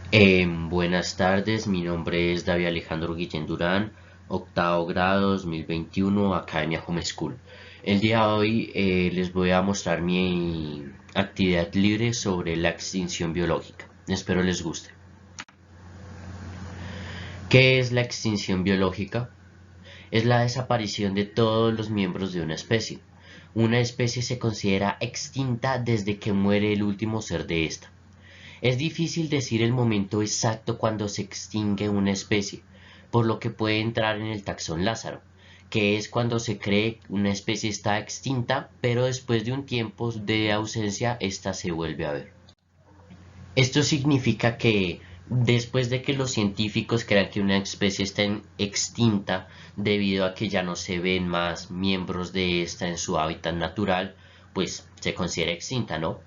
Buenas tardes, mi nombre es David Alejandro Guillén Durán, octavo grado 2021, Academia Home School. El día de hoy les voy a mostrar mi actividad libre sobre la extinción biológica. Espero les guste. ¿Qué es la extinción biológica? Es la desaparición de todos los miembros de una especie. Una especie se considera extinta desde que muere el último ser de esta. Es difícil decir el momento exacto cuando se extingue una especie, por lo que puede entrar en el taxón Lázaro, que es cuando se cree que una especie está extinta, pero después de un tiempo de ausencia, ésta se vuelve a ver. Esto significa que después de que los científicos crean que una especie está extinta debido a que ya no se ven más miembros de esta en su hábitat natural, pues se considera extinta, ¿no?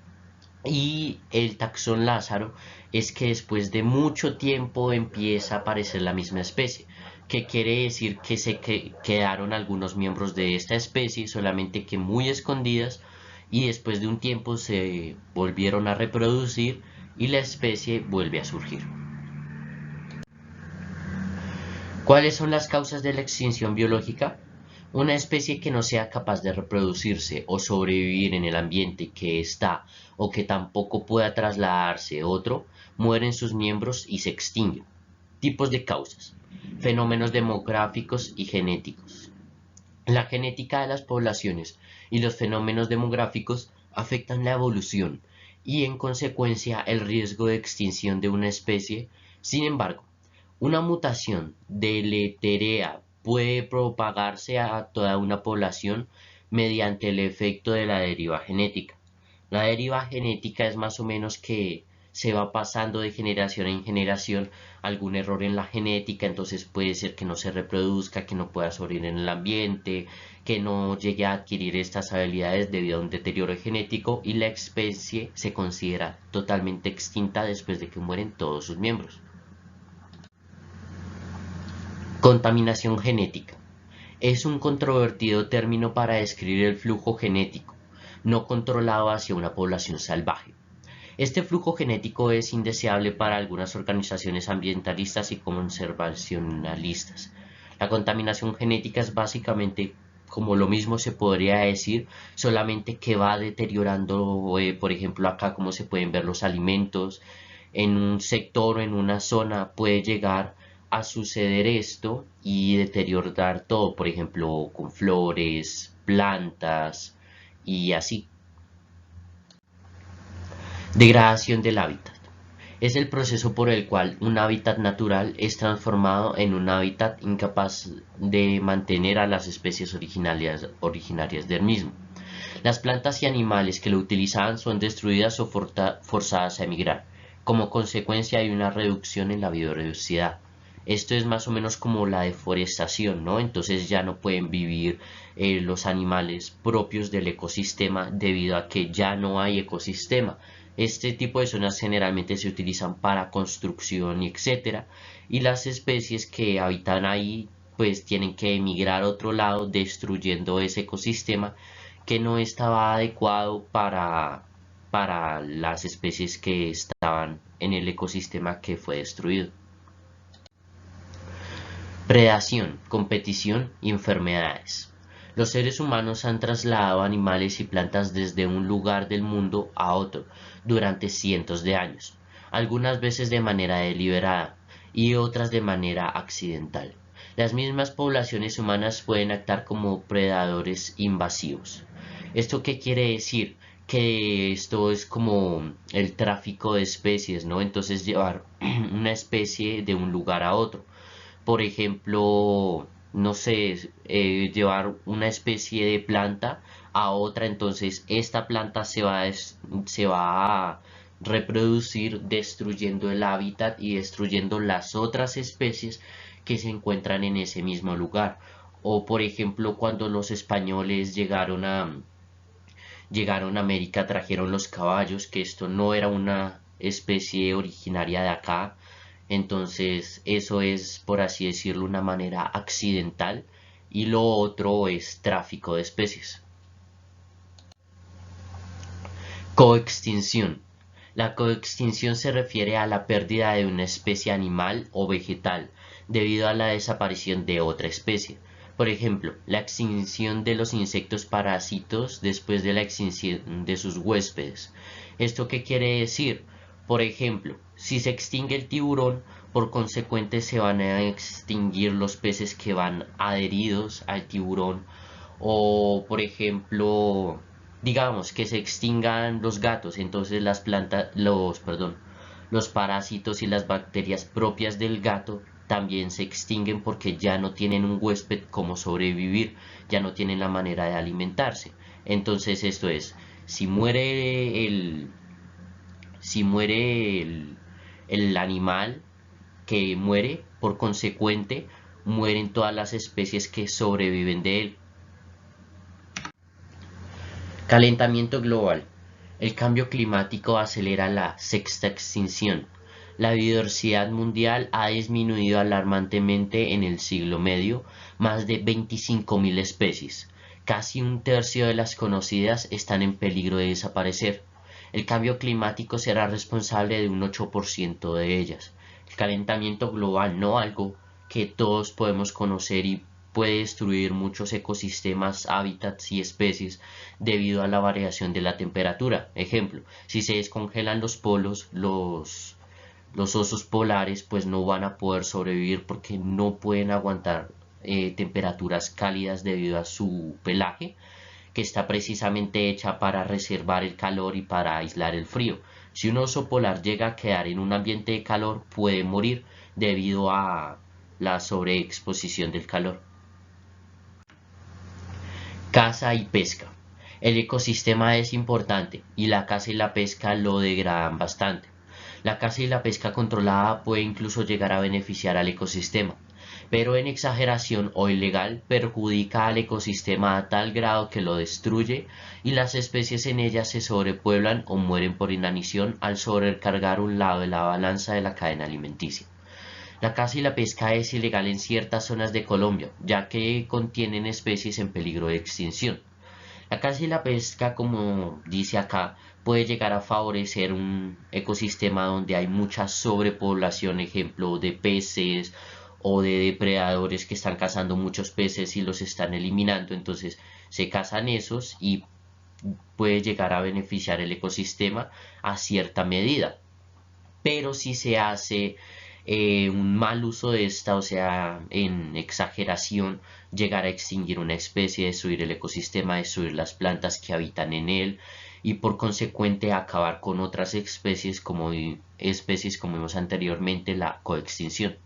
Y el taxón Lázaro es que después de mucho tiempo empieza a aparecer la misma especie, que quiere decir que quedaron algunos miembros de esta especie, solamente que muy escondidas, y después de un tiempo se volvieron a reproducir y la especie vuelve a surgir. ¿Cuáles son las causas de la extinción biológica? Una especie que no sea capaz de reproducirse o sobrevivir en el ambiente que está o que tampoco pueda trasladarse otro, mueren sus miembros y se extinguen. Tipos de causas. Fenómenos demográficos y genéticos. La genética de las poblaciones y los fenómenos demográficos afectan la evolución y en consecuencia el riesgo de extinción de una especie. Sin embargo, una mutación deletérea puede propagarse a toda una población mediante el efecto de la deriva genética. La deriva genética es más o menos que se va pasando de generación en generación algún error en la genética, entonces puede ser que no se reproduzca, que no pueda sobrevivir en el ambiente, que no llegue a adquirir estas habilidades debido a un deterioro genético y la especie se considera totalmente extinta después de que mueren todos sus miembros. Contaminación genética. Es un controvertido término para describir el flujo genético no controlado hacia una población salvaje. Este flujo genético es indeseable para algunas organizaciones ambientalistas y conservacionalistas. La contaminación genética es básicamente como lo mismo se podría decir, solamente que va deteriorando, por ejemplo, acá como se pueden ver los alimentos, en un sector o en una zona puede llegar a suceder esto y deteriorar todo, por ejemplo, con flores, plantas y así. Degradación del hábitat. Es el proceso por el cual un hábitat natural es transformado en un hábitat incapaz de mantener a las especies originarias del mismo. Las plantas y animales que lo utilizaban son destruidas o forzadas a emigrar. Como consecuencia hay una reducción en la biodiversidad. Esto es más o menos como la deforestación, ¿no? Entonces ya no pueden vivir los animales propios del ecosistema debido a que ya no hay ecosistema. Este tipo de zonas generalmente se utilizan para construcción y etcétera, y las especies que habitan ahí pues tienen que emigrar a otro lado destruyendo ese ecosistema que no estaba adecuado para las especies que estaban en el ecosistema que fue destruido. Predación, competición y enfermedades. Los seres humanos han trasladado animales y plantas desde un lugar del mundo a otro durante cientos de años, algunas veces de manera deliberada y otras de manera accidental. Las mismas poblaciones humanas pueden actuar como predadores invasivos. ¿Esto qué quiere decir? Que esto es como el tráfico de especies, ¿no? Entonces llevar una especie de un lugar a otro. Por ejemplo, no sé, llevar una especie de planta a otra, entonces esta planta se va a reproducir destruyendo el hábitat y destruyendo las otras especies que se encuentran en ese mismo lugar. O por ejemplo, cuando los españoles llegaron a América, trajeron los caballos, que esto no era una especie originaria de acá, entonces eso es, por así decirlo, una manera accidental y lo otro es tráfico de especies. Coextinción. La coextinción se refiere a la pérdida de una especie animal o vegetal debido a la desaparición de otra especie. Por ejemplo, la extinción de los insectos parásitos después de la extinción de sus huéspedes. ¿Esto qué quiere decir? Por ejemplo, si se extingue el tiburón, por consecuente se van a extinguir los peces que van adheridos al tiburón. O, por ejemplo, digamos que se extingan los gatos, entonces los parásitos y las bacterias propias del gato también se extinguen porque ya no tienen un huésped como sobrevivir, ya no tienen la manera de alimentarse. Entonces esto es, si muere el, si muere el animal que muere, por consecuente, mueren todas las especies que sobreviven de él. Calentamiento global. El cambio climático acelera la sexta extinción. La biodiversidad mundial ha disminuido alarmantemente en el siglo medio, más de 25.000 especies. Casi un tercio de las conocidas están en peligro de desaparecer. El cambio climático será responsable de un 8% de ellas. El calentamiento global, no algo que todos podemos conocer y puede destruir muchos ecosistemas, hábitats y especies debido a la variación de la temperatura. Ejemplo, si se descongelan los polos, los osos polares pues no van a poder sobrevivir porque no pueden aguantar temperaturas cálidas debido a su pelaje, que está precisamente hecha para reservar el calor y para aislar el frío. Si un oso polar llega a quedar en un ambiente de calor, puede morir debido a la sobreexposición del calor. Caza y pesca. El ecosistema es importante y la caza y la pesca lo degradan bastante. La caza y la pesca controlada puede incluso llegar a beneficiar al ecosistema, pero en exageración o ilegal perjudica al ecosistema a tal grado que lo destruye y las especies en ellas se sobrepueblan o mueren por inanición al sobrecargar un lado de la balanza de la cadena alimenticia. La caza y la pesca es ilegal en ciertas zonas de Colombia, ya que contienen especies en peligro de extinción. La caza y la pesca, como dice acá, puede llegar a favorecer un ecosistema donde hay mucha sobrepoblación, ejemplo, de peces o de depredadores que están cazando muchos peces y los están eliminando. Entonces se cazan esos y puede llegar a beneficiar el ecosistema a cierta medida. Pero si se hace un mal uso de esta, o sea, en exageración, llegar a extinguir una especie, destruir el ecosistema, destruir las plantas que habitan en él y por consecuente acabar con otras especies como vimos anteriormente, la coextinción.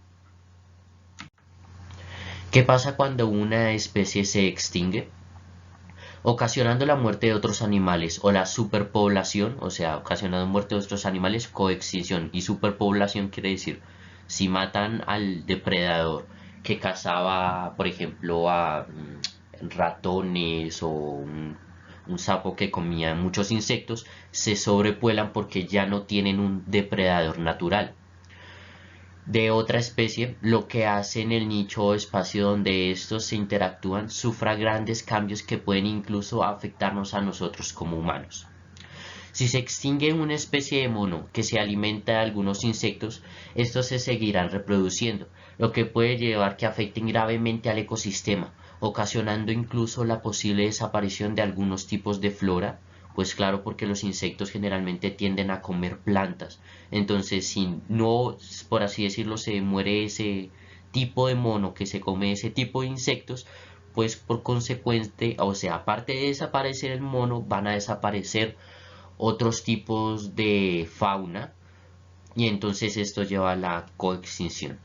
¿Qué pasa cuando una especie se extingue? Ocasionando la muerte de otros animales o la superpoblación, o sea, ocasionando muerte de otros animales, coextinción. Y superpoblación quiere decir, si matan al depredador que cazaba, por ejemplo, a ratones o un sapo que comía muchos insectos, se sobrepueblan porque ya no tienen un depredador natural de otra especie, lo que hace en el nicho o espacio donde estos se interactúan sufra grandes cambios que pueden incluso afectarnos a nosotros como humanos. Si se extingue una especie de mono que se alimenta de algunos insectos, estos se seguirán reproduciendo, lo que puede llevar que afecten gravemente al ecosistema, ocasionando incluso la posible desaparición de algunos tipos de flora, pues claro, porque los insectos generalmente tienden a comer plantas. Entonces, si no, por así decirlo, se muere ese tipo de mono que se come ese tipo de insectos, pues por consecuente, o sea, aparte de desaparecer el mono, van a desaparecer otros tipos de fauna y entonces esto lleva a la coextinción,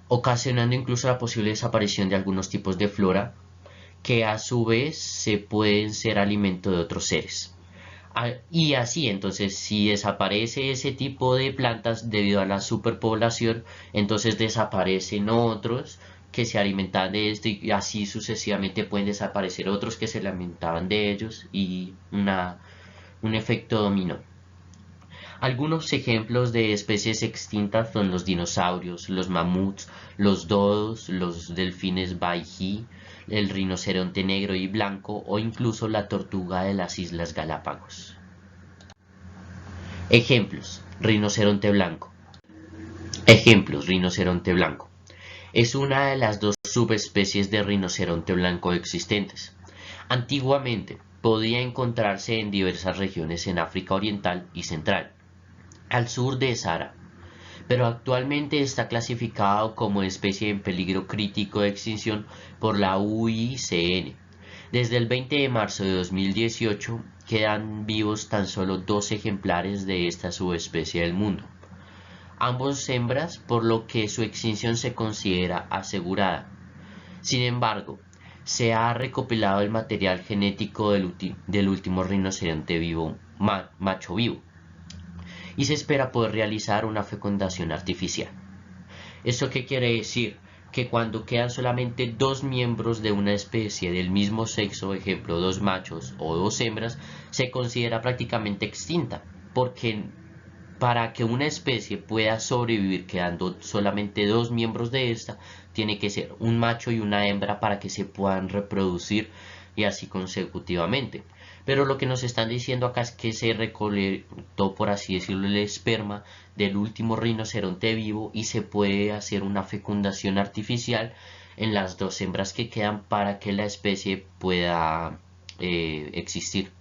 ocasionando incluso la posible desaparición de algunos tipos de flora que a su vez se pueden ser alimento de otros seres. Y así, entonces, si desaparece ese tipo de plantas debido a la superpoblación, entonces desaparecen otros que se alimentaban de esto y así sucesivamente pueden desaparecer otros que se alimentaban de ellos y un efecto dominó. Algunos ejemplos de especies extintas son los dinosaurios, los mamuts, los dodos, los delfines baiji, el rinoceronte negro y blanco o incluso la tortuga de las Islas Galápagos. Ejemplos: rinoceronte blanco. Ejemplos: rinoceronte blanco. Es una de las dos subespecies de rinoceronte blanco existentes. Antiguamente podía encontrarse en diversas regiones en África Oriental y Central, al sur de Sahara, pero actualmente está clasificado como especie en peligro crítico de extinción por la UICN. Desde el 20 de marzo de 2018 quedan vivos tan solo 2 ejemplares de esta subespecie del mundo, ambos hembras, por lo que su extinción se considera asegurada. Sin embargo, se ha recopilado el material genético del último rinoceronte vivo, macho vivo, y se espera poder realizar una fecundación artificial. ¿Esto qué quiere decir? Que cuando quedan solamente dos miembros de una especie del mismo sexo, ejemplo, dos machos o dos hembras, se considera prácticamente extinta, porque para que una especie pueda sobrevivir quedando solamente dos miembros de esta, tiene que ser un macho y una hembra para que se puedan reproducir y así consecutivamente. Pero lo que nos están diciendo acá es que se recolectó, por así decirlo, el esperma del último rinoceronte vivo y se puede hacer una fecundación artificial en las dos hembras que quedan para que la especie pueda existir.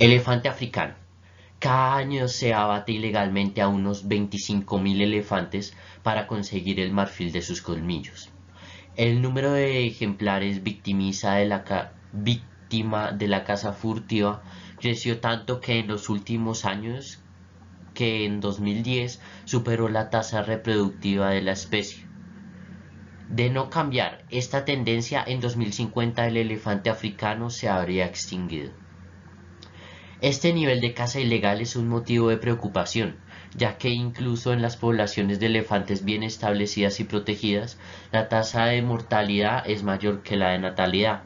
Elefante africano. Cada año se abate ilegalmente a unos 25.000 elefantes para conseguir el marfil de sus colmillos. El número de ejemplares víctima de la caza furtiva creció tanto que en los últimos años, que en 2010 superó la tasa reproductiva de la especie. De no cambiar esta tendencia, en 2050 el elefante africano se habría extinguido. Este nivel de caza ilegal es un motivo de preocupación, ya que incluso en las poblaciones de elefantes bien establecidas y protegidas, la tasa de mortalidad es mayor que la de natalidad.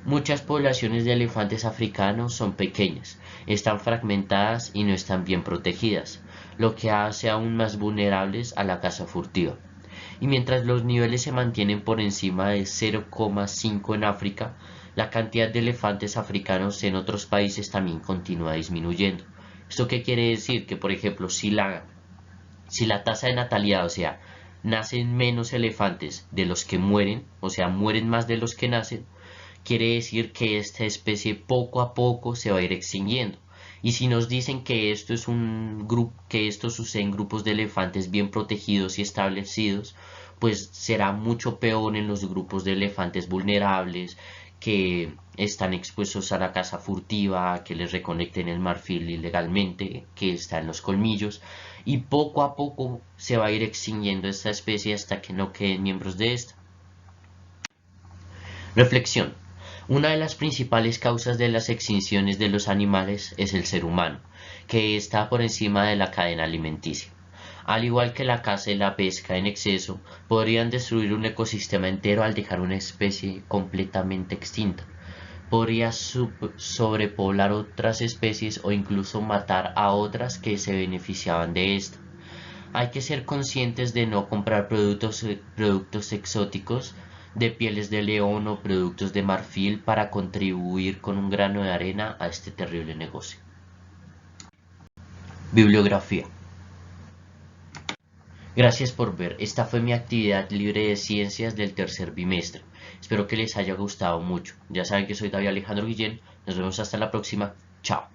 Muchas poblaciones de elefantes africanos son pequeñas, están fragmentadas y no están bien protegidas, lo que hace aún más vulnerables a la caza furtiva. Y mientras los niveles se mantienen por encima de 0,5 en África, la cantidad de elefantes africanos en otros países también continúa disminuyendo. ¿Esto qué quiere decir? Que, por ejemplo, si la tasa de natalidad, o sea, nacen menos elefantes de los que mueren, o sea, mueren más de los que nacen, quiere decir que esta especie poco a poco se va a ir extinguiendo. Y si nos dicen que esto es un grupo, que esto sucede en grupos de elefantes bien protegidos y establecidos, pues será mucho peor en los grupos de elefantes vulnerables que están expuestos a la caza furtiva, que les reconecten el marfil ilegalmente, que está en los colmillos, y poco a poco se va a ir extinguiendo esta especie hasta que no queden miembros de esta. Reflexión. Una de las principales causas de las extinciones de los animales es el ser humano, que está por encima de la cadena alimenticia. Al igual que la caza y la pesca en exceso, podrían destruir un ecosistema entero al dejar una especie completamente extinta. Podría sobrepoblar otras especies o incluso matar a otras que se beneficiaban de esta. Hay que ser conscientes de no comprar productos exóticos de pieles de león o productos de marfil para contribuir con un grano de arena a este terrible negocio. Bibliografía. Gracias por ver. Esta fue mi actividad libre de ciencias del tercer bimestre. Espero que les haya gustado mucho. Ya saben que soy David Alejandro Guillén. Nos vemos hasta la próxima. Chao.